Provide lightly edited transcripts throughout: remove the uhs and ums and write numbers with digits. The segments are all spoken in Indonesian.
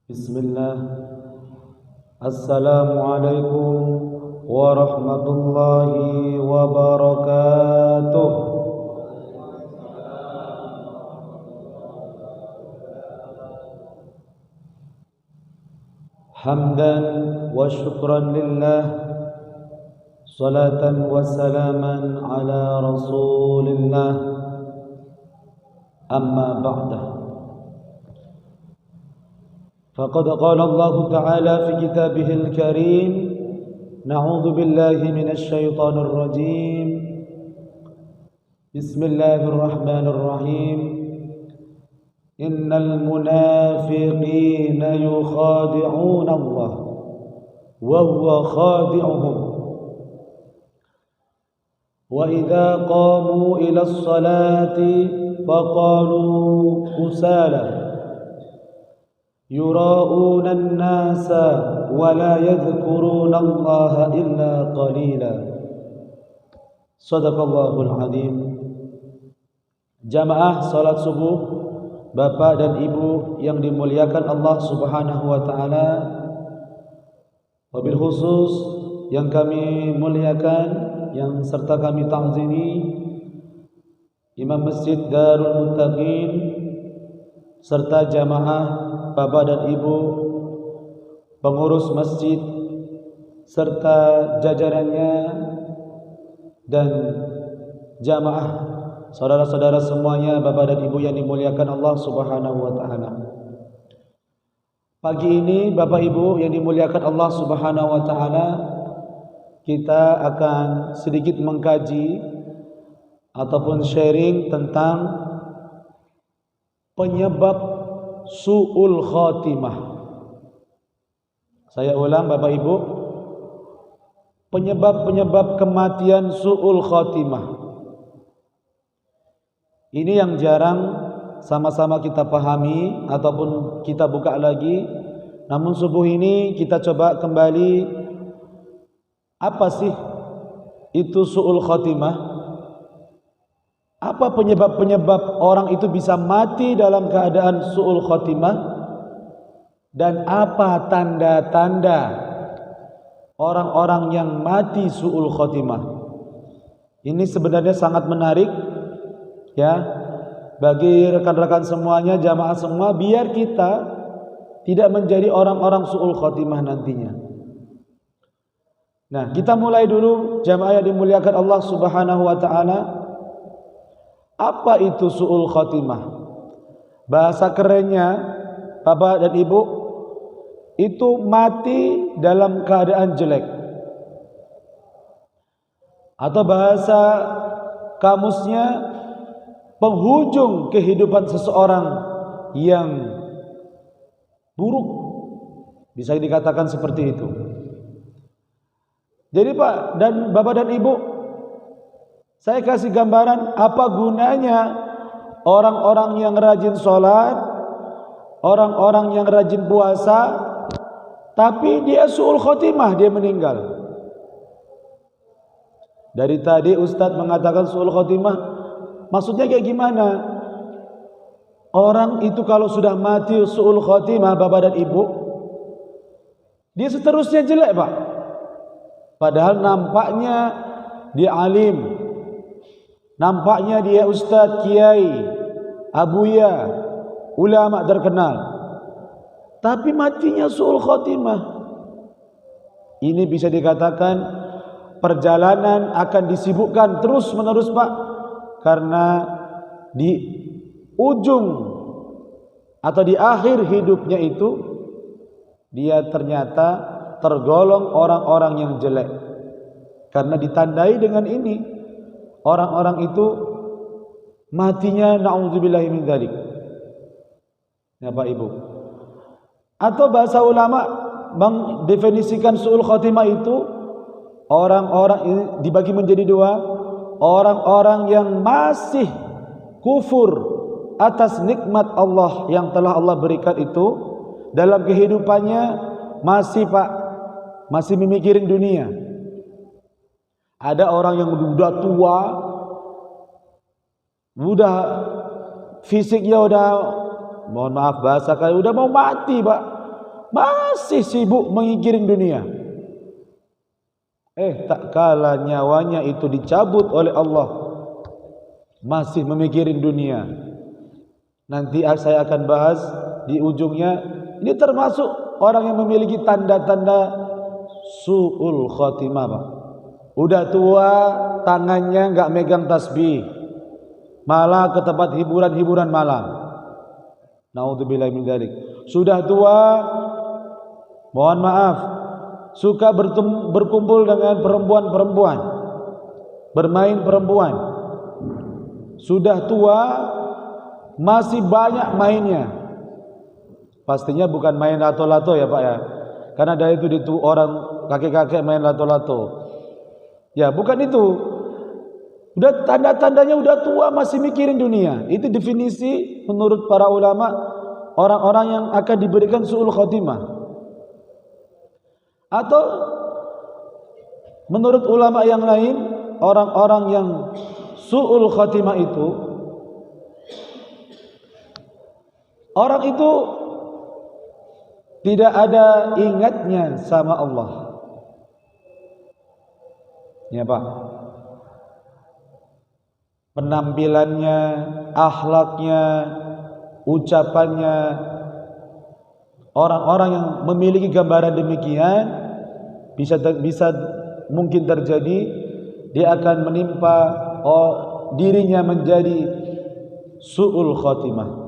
Bismillah. Assalamualaikum warahmatullahi wabarakatuh. Hamdan wa syukran lillah, salatan wa salaman ala rasulillah, amma ba'dah. فقد قال الله تعالى في كتابه الكريم: نعوذ بالله من الشيطان الرجيم، بسم الله الرحمن الرحيم. إن المنافقين يخادعون الله وهو خادعهم وإذا قاموا إلى الصلاة فقالوا كسالى يراءون الناس ولا يذكرون الله إلا قليلا. Sadaqallahul Azim. Jamaah salat subuh, Bapak dan Ibu yang dimuliakan Allah Subhanahu wa taala, wabil khusus yang kami muliakan, yang serta kami ta'zimi, Imam Masjid Darul Muttaqin serta jamaah Bapak dan Ibu, pengurus masjid serta jajarannya, dan jamaah saudara-saudara semuanya, Bapak dan Ibu yang dimuliakan Allah Subhanahu wa taala. Pagi ini Bapak Ibu yang dimuliakan Allah Subhanahu wa taala, kita akan sedikit mengkaji ataupun sharing tentang penyebab su'ul khatimah. Saya ulang Bapak Ibu, penyebab-penyebab kematian su'ul khatimah. Ini yang jarang sama-sama kita pahami ataupun kita buka lagi. Namun subuh ini kita coba kembali, apa sih itu su'ul khatimah? Apa penyebab-penyebab orang itu bisa mati dalam keadaan su'ul khatimah? Dan apa tanda-tanda orang-orang yang mati su'ul khatimah? Ini sebenarnya sangat menarik ya, bagi rekan-rekan semuanya, jamaah semua, biar kita tidak menjadi orang-orang su'ul khatimah nantinya. Nah, kita mulai dulu jamaah yang dimuliakan Allah Subhanahu wa taala. Apa itu su'ul khatimah? Bahasa kerennya Bapak dan Ibu, itu mati dalam keadaan jelek. Atau bahasa kamusnya, penghujung kehidupan seseorang yang buruk. Bisa dikatakan seperti itu. Jadi Pak dan Bapak dan Ibu, saya kasih gambaran apa gunanya orang-orang yang rajin sholat, orang-orang yang rajin puasa, tapi dia su'ul khotimah, dia meninggal. Dari tadi Ustadz mengatakan su'ul khotimah, maksudnya kayak gimana? Orang itu kalau sudah mati su'ul khotimah, Bapak dan Ibu, dia seterusnya jelek Pak. Padahal nampaknya dia alim, nampaknya dia ustadz, kiai, abuya, ulama terkenal, tapi matinya su'ul khatimah. Ini bisa dikatakan perjalanan akan disibukkan terus menerus Pak, karena di ujung atau di akhir hidupnya itu dia ternyata tergolong orang-orang yang jelek, karena ditandai dengan ini. Orang-orang itu matinya na'udzubillahi min dzalik. Ya Pak Ibu. Atau bahasa ulama mendefinisikan su'ul khatimah itu orang-orang ini dibagi menjadi dua. Orang-orang yang masih kufur atas nikmat Allah yang telah Allah berikan itu dalam kehidupannya, masih Pak, masih memikirin dunia. Ada orang yang udah tua, udah fisiknya udah, mohon maaf bahasa kali, udah mau mati Pak, masih sibuk mengikirin dunia. Tak kala nyawanya itu dicabut oleh Allah, masih memikirin dunia. Nanti saya akan bahas di ujungnya. Ini termasuk orang yang memiliki tanda-tanda su'ul khotimah, Pak. Udah tua, tangannya enggak megang tasbih, malah ke tempat hiburan-hiburan malam. Naudzubillahi min dzalik. Sudah tua, mohon maaf, suka berkumpul dengan perempuan-perempuan, bermain perempuan. Sudah tua, masih banyak mainnya. Pastinya bukan main lato-lato ya Pak ya, karena dari itu orang kakek-kakek main lato-lato. Ya bukan itu. Udah tanda-tandanya udah tua masih mikirin dunia. Itu definisi menurut para ulama orang-orang yang akan diberikan su'ul khotimah. Atau menurut ulama yang lain, orang-orang yang su'ul khotimah itu, orang itu tidak ada ingatnya sama Allah. Ya Pak, penampilannya, akhlaknya, ucapannya, orang-orang yang memiliki gambaran demikian bisa mungkin terjadi dia akan menimpa dirinya menjadi su'ul khotimah.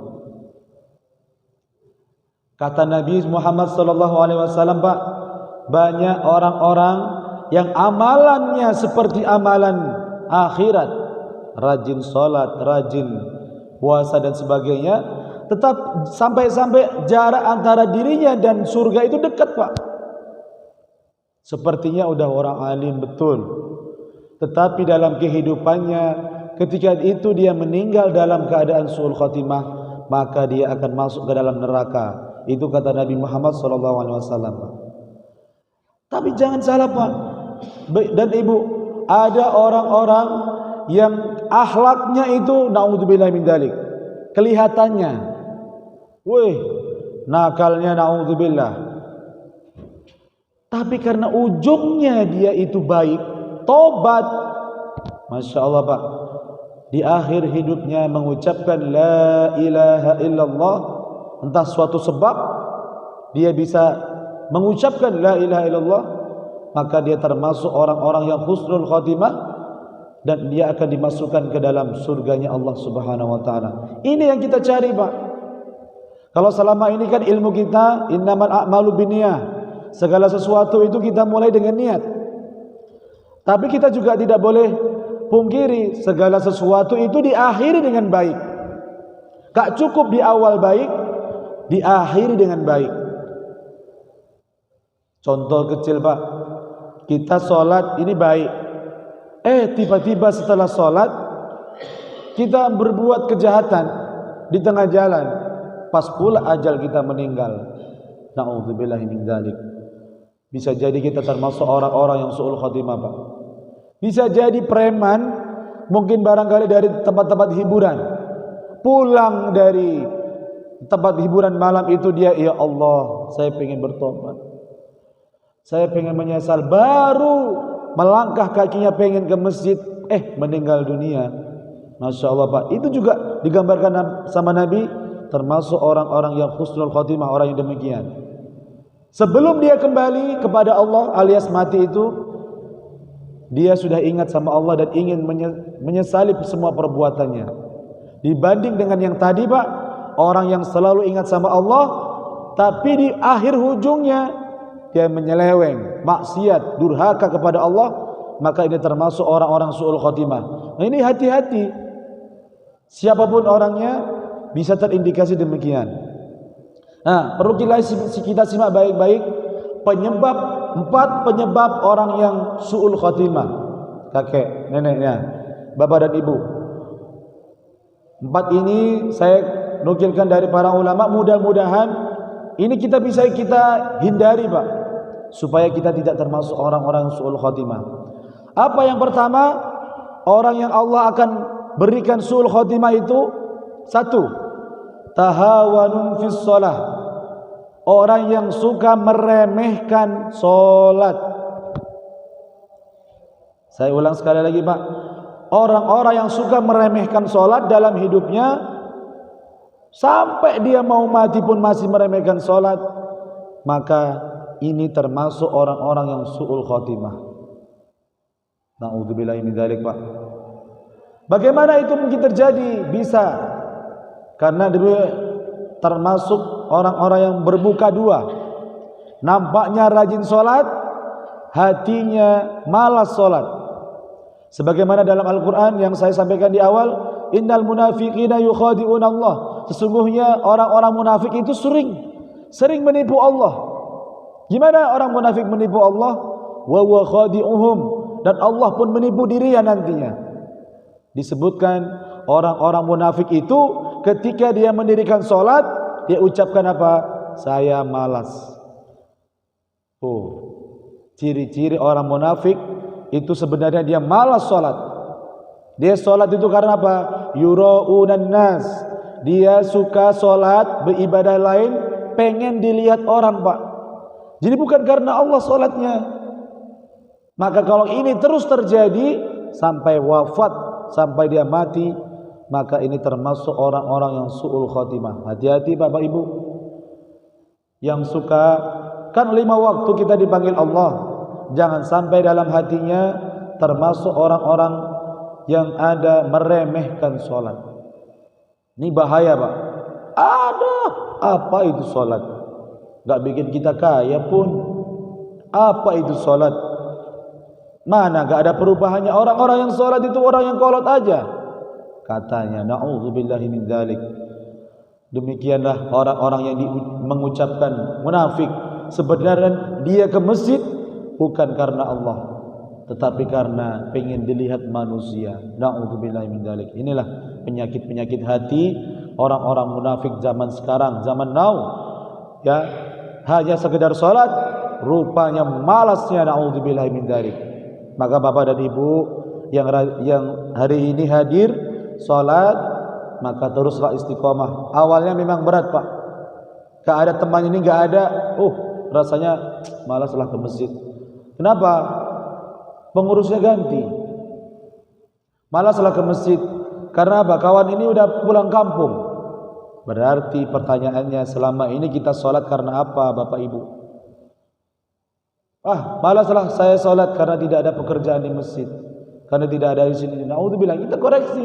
Kata Nabi Muhammad SAW, Pak, banyak orang-orang yang amalannya seperti amalan akhirat, rajin sholat, rajin puasa dan sebagainya, tetap sampai jarak antara dirinya dan surga itu dekat, Pak. Sepertinya udah orang alim betul, tetapi dalam kehidupannya ketika itu dia meninggal dalam keadaan su'ul khotimah, maka dia akan masuk ke dalam neraka. Itu kata Nabi Muhammad SAW. Tapi jangan salah Pak dan Ibu, ada orang-orang yang akhlaknya itu naudzubillah min dzalik, kelihatannya nakalnya naudzubillah, tapi karena ujungnya dia itu baik, tobat, Masya Allah Pak, di akhir hidupnya mengucapkan la ilaha illallah. Entah suatu sebab dia bisa mengucapkan la ilaha illallah, maka dia termasuk orang-orang yang husnul khotimah dan dia akan dimasukkan ke dalam surganya Allah Subhanahu wa taala. Ini yang kita cari, Pak. Kalau selama ini kan ilmu kita innamal a'malu binniyah, segala sesuatu itu kita mulai dengan niat. Tapi kita juga tidak boleh pungkiri segala sesuatu itu diakhiri dengan baik. Gak cukup di awal baik, diakhiri dengan baik. Contoh kecil Pak, kita sholat ini baik, tiba-tiba setelah sholat kita berbuat kejahatan di tengah jalan, pas pula ajal kita meninggal. Na'udzubillahi min dzalik. Bisa jadi kita termasuk orang-orang yang su'ul khotimah Pak. Bisa jadi preman, mungkin barangkali dari tempat-tempat hiburan, pulang dari tempat hiburan malam itu dia, ya Allah, saya pengen bertobat, saya pengen menyesal, baru melangkah kakinya pengen ke masjid, meninggal dunia. Masya Allah Pak, itu juga digambarkan sama Nabi, termasuk orang-orang yang husnul khotimah, orang yang demikian. Sebelum dia kembali kepada Allah alias mati itu, dia sudah ingat sama Allah dan ingin menyesali semua perbuatannya. Dibanding dengan yang tadi Pak, orang yang selalu ingat sama Allah, tapi di akhir ujungnya dia menyeleweng, maksiat, durhaka kepada Allah, maka ini termasuk orang-orang su'ul khotimah. Nah ini hati-hati, siapapun orangnya bisa terindikasi demikian. Nah perlu kita simak baik-baik empat penyebab orang yang su'ul khotimah. Kakek, neneknya, bapak dan ibu. 4 ini saya nukilkan dari para ulama, mudah-mudahan ini kita bisa hindari Pak, supaya kita tidak termasuk orang-orang su'ul khotimah. Apa yang pertama, orang yang Allah akan berikan su'ul khotimah itu, 1, tahawanun fis shalah, orang yang suka meremehkan sholat. Saya ulang sekali lagi Pak, orang-orang yang suka meremehkan sholat dalam hidupnya, sampai dia mau mati pun masih meremehkan sholat, maka ini termasuk orang-orang yang su'ul khotimah. Na'udzubillahi min dzalik Pak. Bagaimana itu mungkin terjadi? Bisa karena dia termasuk orang-orang yang bermuka dua. Nampaknya rajin sholat, hatinya malas sholat. Sebagaimana dalam Al-Quran yang saya sampaikan di awal, innal munafiqina yukhadi'un Allah. Sesungguhnya orang-orang munafik itu sering menipu Allah. Gimana orang munafik menipu Allah? Wa huwa khadi'uhum, dan Allah pun menipu dirinya nantinya. Disebutkan orang-orang munafik itu ketika dia mendirikan sholat, dia ucapkan apa? Saya malas. Oh, ciri-ciri orang munafik itu sebenarnya dia malas sholat. Dia sholat itu karena apa? Yura'unan nas. Dia suka sholat, beribadah lain, pengen dilihat orang Pak. Jadi bukan karena Allah sholatnya. Maka kalau ini terus terjadi sampai wafat, sampai dia mati, maka ini termasuk orang-orang yang su'ul khotimah. Hati-hati Bapak Ibu yang suka, kan 5 waktu kita dipanggil Allah, jangan sampai dalam hatinya termasuk orang-orang yang ada meremehkan sholat. Ini bahaya Pak. Ada apa itu sholat? Gak bikin kita kaya pun. Apa itu sholat? Mana gak ada perubahannya. Orang-orang yang sholat itu orang yang kolot aja katanya. Na'udzubillahi min dzalik. Demikianlah orang-orang yang mengucapkan munafik. Sebenarnya dia ke masjid bukan karena Allah, tetapi karena pengen dilihat manusia. Na'udzubillahi min dzalik. Inilah penyakit-penyakit hati orang-orang munafik zaman sekarang, zaman now. Ya, hanya sekedar sholat, rupanya malasnya. Na'udzubillahi min dzalik. Maka Bapak dan Ibu yang hari ini hadir sholat, maka teruslah istiqomah. Awalnya memang berat Pak, gak ada teman ini, gak ada, rasanya malaslah ke masjid. Kenapa? Pengurusnya ganti, malaslah ke masjid. Karena apa? Kawan ini udah pulang kampung. Berarti pertanyaannya, selama ini kita sholat karena apa Bapak Ibu? Malaslah saya sholat karena tidak ada pekerjaan di masjid, karena tidak ada di sini. Naudzubillah, kita koreksi.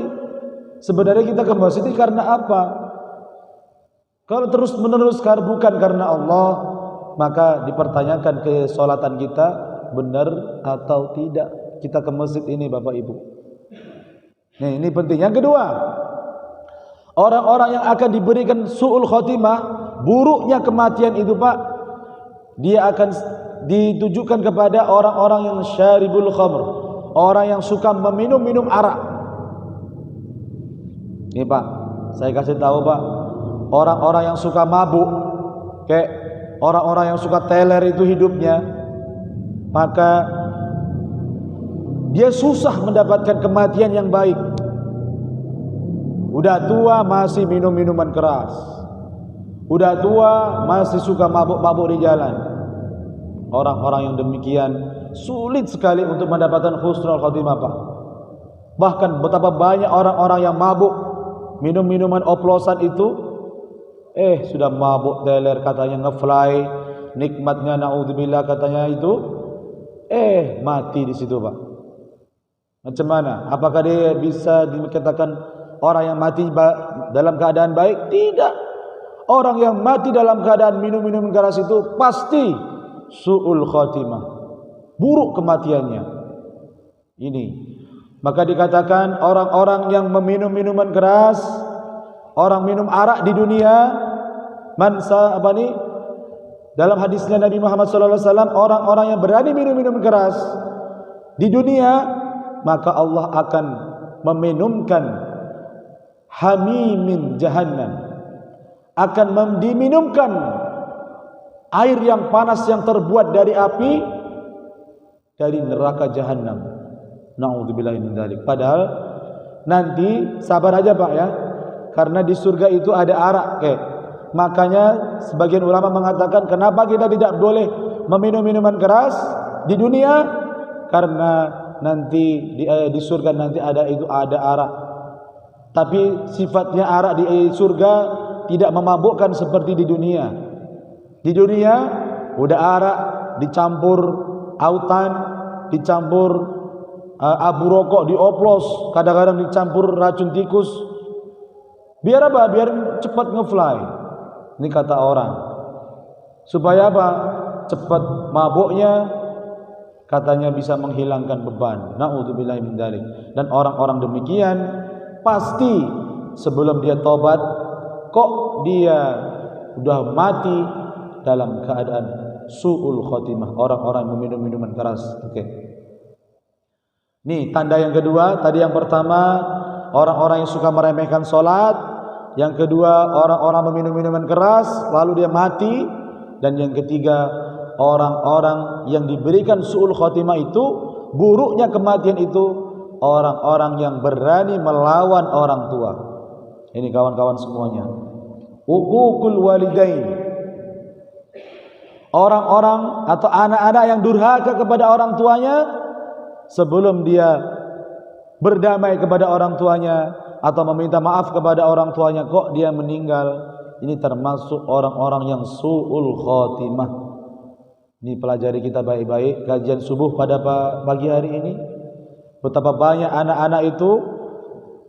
Sebenarnya kita ke masjid ini karena apa? Kalau terus menerus bukan karena Allah, maka dipertanyakan kesolatan kita benar atau tidak kita ke masjid ini Bapak Ibu. Nih, ini penting. Yang kedua, orang-orang yang akan diberikan su'ul khotimah, buruknya kematian itu Pak, dia akan ditujukan kepada orang-orang yang syaribul khamr, orang yang suka meminum arak. Ini Pak, saya kasih tahu Pak, orang-orang yang suka mabuk, kayak orang-orang yang suka teler itu hidupnya, maka dia susah mendapatkan kematian yang baik. Udah tua masih minum minuman keras, udah tua masih suka mabuk-mabuk di jalan. Orang-orang yang demikian sulit sekali untuk mendapatkan husnul khotimah Pak. Bahkan betapa banyak orang-orang yang mabuk, minum minuman oplosan itu, sudah mabuk teler katanya ngefly, nikmatnya naudzubillah katanya itu, mati di situ Pak. Macam mana? Apakah dia bisa dikatakan orang yang mati dalam keadaan baik? Tidak. Orang yang mati dalam keadaan minum keras itu pasti su'ul khatimah, buruk kematiannya. Ini maka dikatakan orang-orang yang meminum minuman keras, orang minum arak di dunia, dalam hadisnya Nabi Muhammad SAW, orang-orang yang berani minum keras di dunia, maka Allah akan meminumkan hamimin jahannam, akan diminumkan air yang panas yang terbuat dari api dari neraka jahanam. Na'udzubillahi min dzalik. Padahal nanti sabar aja Pak ya, karena di surga itu ada arak, Makanya sebagian ulama mengatakan kenapa kita tidak boleh meminum minuman keras di dunia, karena nanti di surga nanti ada arak. Tapi sifatnya arak di surga tidak memabukkan seperti di dunia. Di dunia udah arak dicampur autan, dicampur abu rokok dioplos, kadang-kadang dicampur racun tikus. Biar apa? Biar cepat ngefly. Ini kata orang. Supaya apa? Cepat mabuknya, katanya bisa menghilangkan beban. Na'udzubillahi min dzalik. Dan orang-orang demikian pasti sebelum dia tobat, kok dia sudah mati dalam keadaan su'ul khotimah. Orang-orang meminum minuman keras. Oke. Nih tanda yang kedua. Tadi yang pertama orang-orang yang suka meremehkan sholat. Yang kedua orang-orang meminum minuman keras lalu dia mati. Dan yang ketiga orang-orang yang diberikan su'ul khotimah itu, buruknya kematian itu, orang-orang yang berani melawan orang tua. Ini kawan-kawan semuanya. Uququl walidain. Orang-orang atau anak-anak yang durhaka kepada orang tuanya sebelum dia berdamai kepada orang tuanya atau meminta maaf kepada orang tuanya, kok dia meninggal. Ini termasuk orang-orang yang su'ul khotimah. Ini pelajari kita baik-baik kajian subuh pada pagi hari ini. Betapa banyak anak-anak itu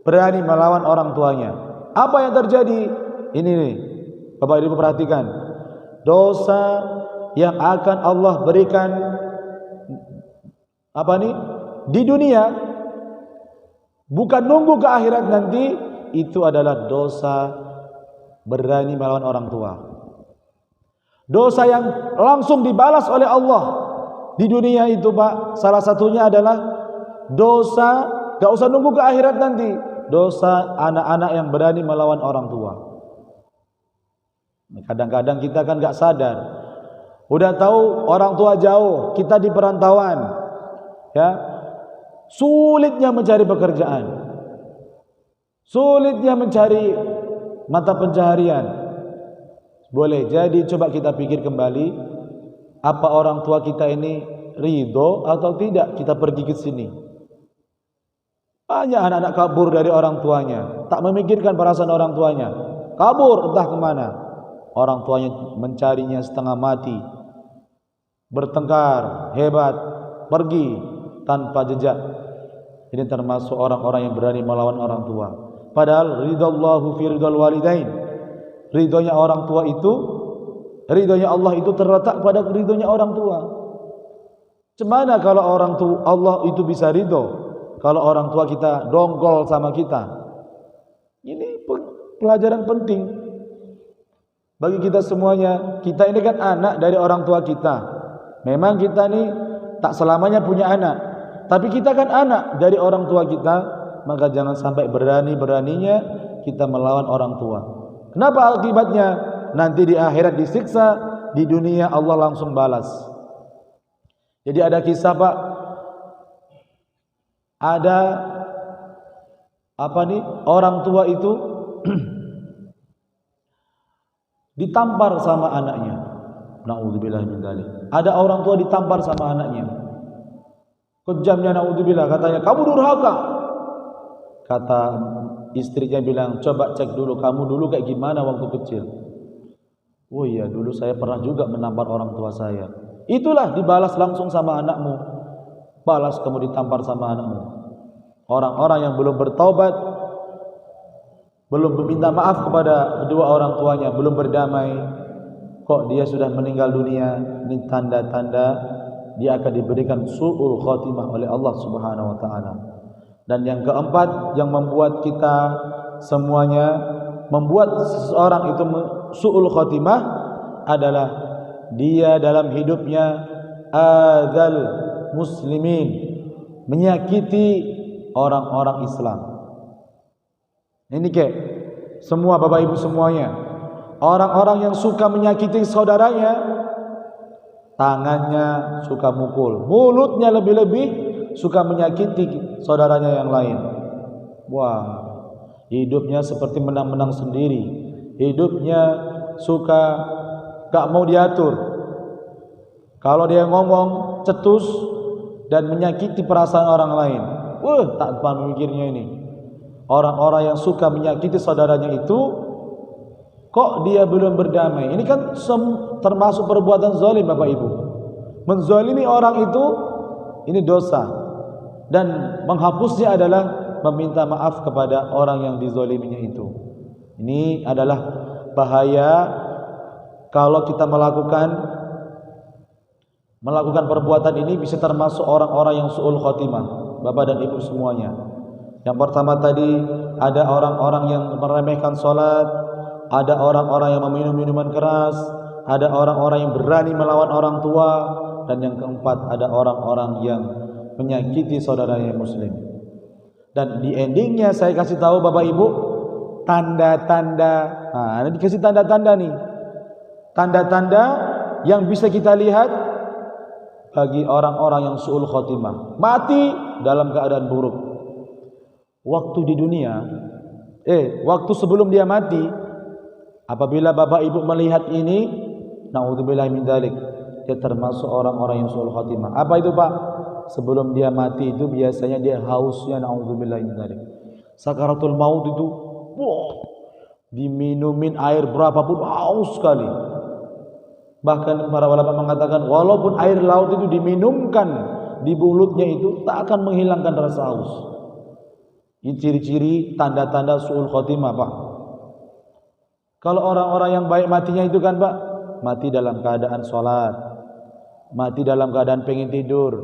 berani melawan orang tuanya. Apa yang terjadi? Ini nih, Bapak Ibu perhatikan. Dosa yang akan Allah berikan di dunia, bukan nunggu ke akhirat nanti, itu adalah dosa berani melawan orang tua. Dosa yang langsung dibalas oleh Allah di dunia itu, Pak, salah satunya adalah dosa, gak usah nunggu ke akhirat nanti, dosa anak-anak yang berani melawan orang tua. Kadang-kadang kita kan gak sadar, udah tahu orang tua jauh, kita di perantauan, ya, sulitnya mencari pekerjaan, sulitnya mencari mata pencaharian. Boleh jadi coba kita pikir kembali, apa orang tua kita ini ridho atau tidak kita pergi ke sini? Banyak anak-anak kabur dari orang tuanya, tak memikirkan perasaan orang tuanya, kabur entah kemana. Orang tuanya mencarinya setengah mati, bertengkar hebat, pergi tanpa jejak. Ini termasuk orang-orang yang berani melawan orang tua. Padahal ridallahu fi ridal walidain, ridhonya orang tua itu, ridhonya Allah itu terletak pada ridhonya orang tua. Cemana kalau orang tua Allah itu bisa ridho kalau orang tua kita dongkol sama kita? Ini pelajaran penting bagi kita semuanya. Kita ini kan anak dari orang tua kita. Memang kita ini tak selamanya punya anak, tapi kita kan anak dari orang tua kita. Maka jangan sampai berani-beraninya kita melawan orang tua. Kenapa akibatnya? Nanti di akhirat disiksa, di dunia Allah langsung balas. Jadi ada kisah, Pak. Ada orang tua itu ditampar sama anaknya. Na'udzubillah min dzalik. Ada orang tua ditampar sama anaknya. Kejamnya na'udzubillah, katanya, "Kamu durhaka." Kata istrinya bilang, "Coba cek dulu kamu dulu kayak gimana waktu kecil." "Oh iya, dulu saya pernah juga menampar orang tua saya." Itulah dibalas langsung sama anakmu. Balas kamu ditampar sama anakmu. Orang-orang yang belum bertaubat, belum meminta maaf kepada kedua orang tuanya, belum berdamai, kok dia sudah meninggal dunia, ini tanda-tanda dia akan diberikan su'ul khotimah oleh Allah Subhanahu wa taala. Dan yang keempat yang membuat kita semuanya, membuat seseorang itu su'ul khotimah adalah dia dalam hidupnya adzal muslimin, menyakiti orang-orang Islam. Ini semua Bapak Ibu semuanya, orang-orang yang suka menyakiti saudaranya, tangannya suka mukul, mulutnya lebih-lebih suka menyakiti saudaranya yang lain. Wah, hidupnya seperti menang-menang sendiri, hidupnya suka gak mau diatur. Kalau dia ngomong cetus dan menyakiti perasaan orang lain, tak paham mikirnya ini. Orang-orang yang suka menyakiti saudaranya itu, kok dia belum berdamai? Ini kan termasuk perbuatan zalim, Bapak Ibu. Menzalimi orang itu, ini dosa. Dan menghapusnya adalah meminta maaf kepada orang yang dizaliminya itu. Ini adalah bahaya kalau kita melakukan perbuatan ini, bisa termasuk orang-orang yang su'ul khotimah, Bapak dan Ibu semuanya. Yang pertama tadi, ada orang-orang yang meremehkan sholat, ada orang-orang yang meminum minuman keras, ada orang-orang yang berani melawan orang tua, dan yang keempat, ada orang-orang yang menyakiti saudaranya muslim. Dan di endingnya saya kasih tahu Bapak Ibu tanda-tanda. Nah, ini dikasih tanda-tanda nih. Tanda-tanda yang bisa kita lihat bagi orang-orang yang su'ul khotimah, mati dalam keadaan buruk. Waktu di dunia, waktu sebelum dia mati, apabila Bapak Ibu melihat ini, naudzubillahi min dzalik, dia termasuk orang-orang yang su'ul khotimah. Apa itu, Pak? Sebelum dia mati itu biasanya dia hausnya, naudzubillahi min dzalik. Sakaratul maut itu, diminumin air berapapun haus sekali. Bahkan para ulama mengatakan walaupun air laut itu diminumkan di mulutnya itu tak akan menghilangkan rasa haus. Ini ciri-ciri tanda-tanda su'ul khotimah, Pak. Kalau orang-orang yang baik matinya itu kan, Pak, mati dalam keadaan sholat, mati dalam keadaan pengen tidur.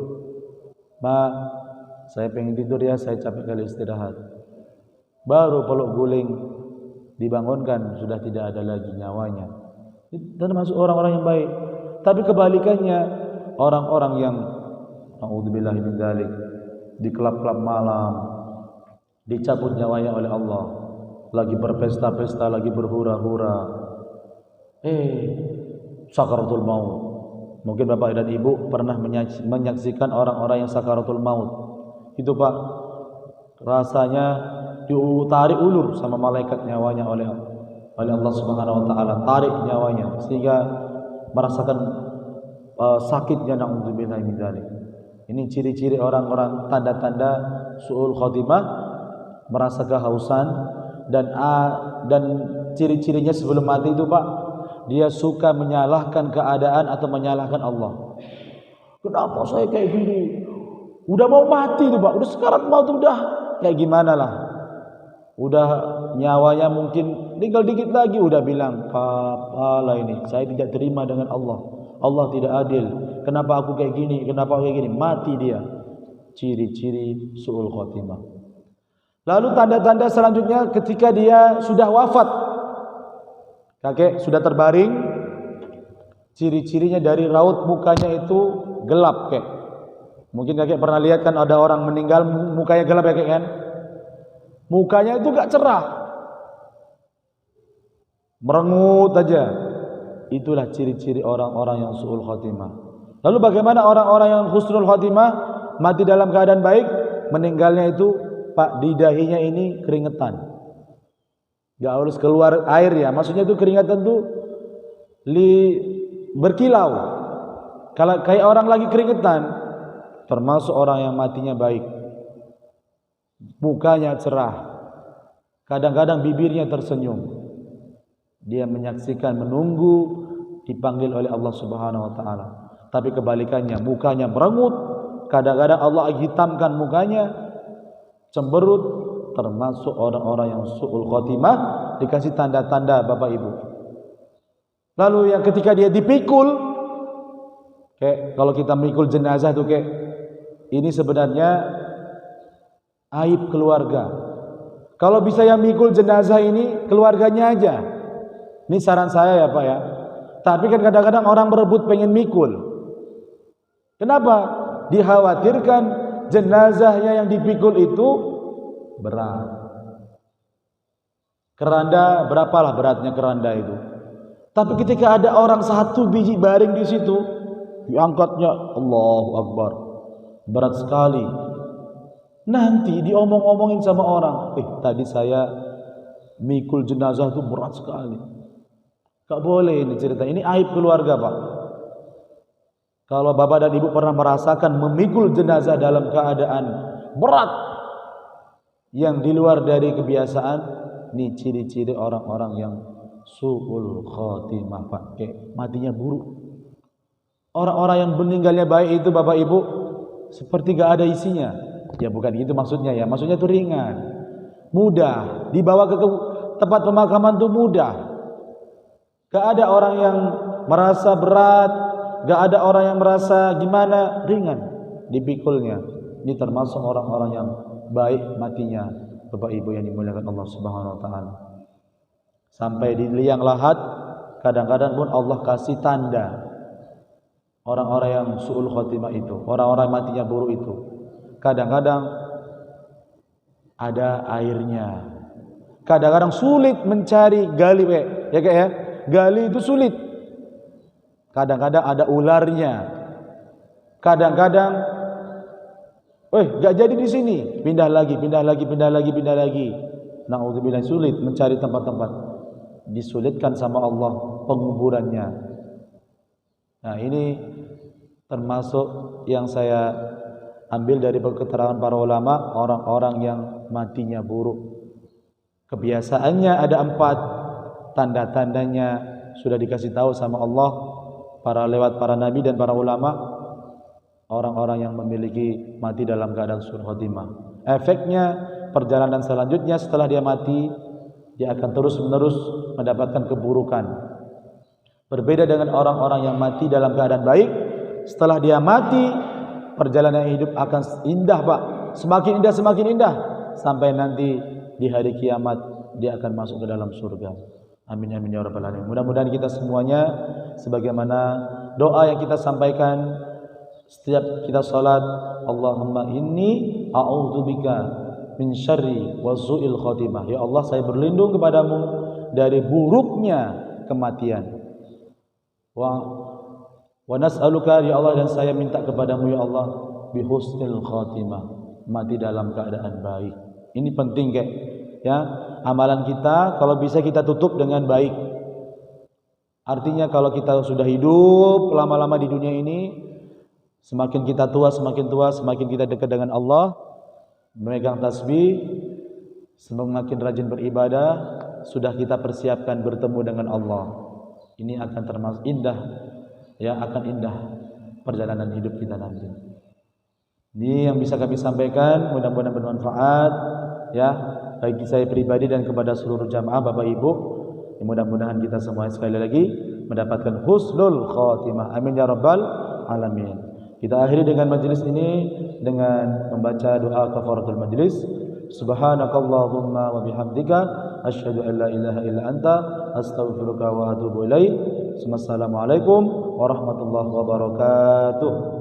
Pak, saya pengen tidur ya, saya capek kali istirahat. Baru peluk guling dibangunkan, sudah tidak ada lagi nyawanya. Dan masuk orang-orang yang baik. Tapi kebalikannya, orang-orang yang naudzubillahi min dzalik, di klub-klub malam dicabut nyawanya oleh Allah, lagi berpesta-pesta, lagi berhura-hura, sakaratul maut. Mungkin Bapak dan Ibu pernah menyaksikan orang-orang yang sakaratul maut. Itu, Pak, rasanya ditarik ulur sama malaikat nyawanya oleh Allah Subhanahu wa taala, tarik nyawanya sehingga merasakan sakitnya, naudzubillahi min dzalik. Ini ciri-ciri orang-orang, tanda-tanda su'ul khotimah, merasa kehausan, dan ciri-cirinya sebelum mati itu, Pak, dia suka menyalahkan keadaan atau menyalahkan Allah. Kenapa saya kayak gini? Udah mau mati itu, Pak, udah sekarat maut, udah kayak gimana lah. Udah nyawanya mungkin tinggal dikit lagi, udah bilang, apalah ini, saya tidak terima dengan Allah. Allah tidak adil. Kenapa aku kayak gini? Kenapa aku kayak gini? Mati dia. Ciri-ciri su'ul khotimah. Lalu tanda-tanda selanjutnya ketika dia sudah wafat, kakek sudah terbaring, ciri-cirinya dari raut mukanya itu gelap, kek. Mungkin kakek pernah lihat kan ada orang meninggal mukanya gelap ya, kek, kan? Mukanya itu gak cerah, merengut aja. Itulah ciri-ciri orang-orang yang su'ul khotimah. Lalu bagaimana orang-orang yang husnul khotimah, mati dalam keadaan baik, meninggalnya itu, Pak, di dahinya ini keringetan, gak harus keluar air ya, maksudnya itu keringetan itu berkilau. Kalau kayak orang lagi keringetan, termasuk orang yang matinya baik. Mukanya cerah, kadang-kadang bibirnya tersenyum. Dia menyaksikan, menunggu dipanggil oleh Allah Subhanahu wa taala. Tapi kebalikannya, mukanya merengut, kadang-kadang Allah hitamkan mukanya, cemberut, termasuk orang-orang yang su'ul khotimah, dikasih tanda-tanda, Bapak Ibu. Lalu yang ketika dia dipikul, kayak kalau kita mikul jenazah tuh, kayak ini sebenarnya aib keluarga. Kalau bisa yang mikul jenazah ini keluarganya aja. Ini saran saya ya, Pak, ya. Tapi kan kadang-kadang orang berebut pengen mikul. Kenapa? Dikhawatirkan jenazahnya yang dipikul itu berat. Keranda, berapalah beratnya keranda itu. Tapi ketika ada orang satu biji baring di situ, diangkatnya, Allahu Akbar, berat sekali. Nanti diomong-omongin sama orang, tadi saya mikul jenazah itu berat sekali. Gak boleh ini cerita. Ini aib keluarga, Pak. Kalau bapak dan ibu pernah merasakan memikul jenazah dalam keadaan berat yang di luar dari kebiasaan, ini ciri-ciri orang-orang yang su'ul khotimah, Pak. Kayak matinya buruk. Orang-orang yang meninggalnya baik itu bapak ibu seperti gak ada isinya. Ya bukan gitu maksudnya ya. Maksudnya itu ringan, mudah dibawa ke tempat pemakaman itu mudah. Gak ada orang yang merasa berat, gak ada orang yang merasa gimana, ringan dipikulnya. Ini termasuk orang-orang yang baik matinya, bapak ibu yang dimuliakan Allah Subhanahu wa taala. Sampai di liang lahat kadang-kadang pun Allah kasih tanda orang-orang yang su'ul khotimah itu, orang-orang matinya buruk itu. Kadang-kadang ada airnya. Kadang-kadang sulit mencari gali, ya kayak ya. Gali itu sulit. Kadang-kadang ada ularnya. Kadang-kadang gak jadi di sini, pindah lagi. Na'udzubillah, sulit mencari tempat-tempat. Disulitkan sama Allah penguburannya. Nah, ini termasuk yang saya ambil dari keterangan para ulama, orang-orang yang matinya buruk. Kebiasaannya ada 4, tanda-tandanya sudah dikasih tahu sama Allah lewat para nabi dan para ulama. Orang-orang yang memiliki mati dalam keadaan su'ul khotimah, efeknya perjalanan selanjutnya setelah dia mati, dia akan terus-menerus mendapatkan keburukan. Berbeda dengan orang-orang yang mati dalam keadaan baik, setelah dia mati perjalanan hidup akan indah, Pak. Semakin indah sampai nanti di hari kiamat dia akan masuk ke dalam surga. Amin amin ya rabbal alamin. Mudah-mudahan kita semuanya sebagaimana doa yang kita sampaikan setiap kita salat, Allahumma inni a'udzubika min syarri wa su'il khotimah. Ya Allah, saya berlindung kepadamu dari buruknya kematian. Wa nas'aluka ya Allah, dan saya minta kepadamu ya Allah bi husnil khotimah, mati dalam keadaan baik. Ini penting kayak ya, amalan kita kalau bisa kita tutup dengan baik. Artinya kalau kita sudah hidup lama-lama di dunia ini, semakin kita tua, semakin kita dekat dengan Allah, memegang tasbih, semakin rajin beribadah, sudah kita persiapkan bertemu dengan Allah. Ini akan termasuk indah, ya, akan indah perjalanan hidup kita nanti. Ini yang bisa kami sampaikan, mudah-mudahan bermanfaat ya bagi saya pribadi dan kepada seluruh jamaah Bapak Ibu. Mudah-mudahan kita semua sekali lagi mendapatkan husnul khotimah. Amin ya rabbal alamin. Kita akhiri dengan majelis ini dengan membaca doa kafaratul majlis. Subhanakallahumma wa bihamdika asyhadu an la ilaha illa anta astaghfiruka wa atubu ilaik. Wassalamualaikum warahmatullahi wabarakatuh.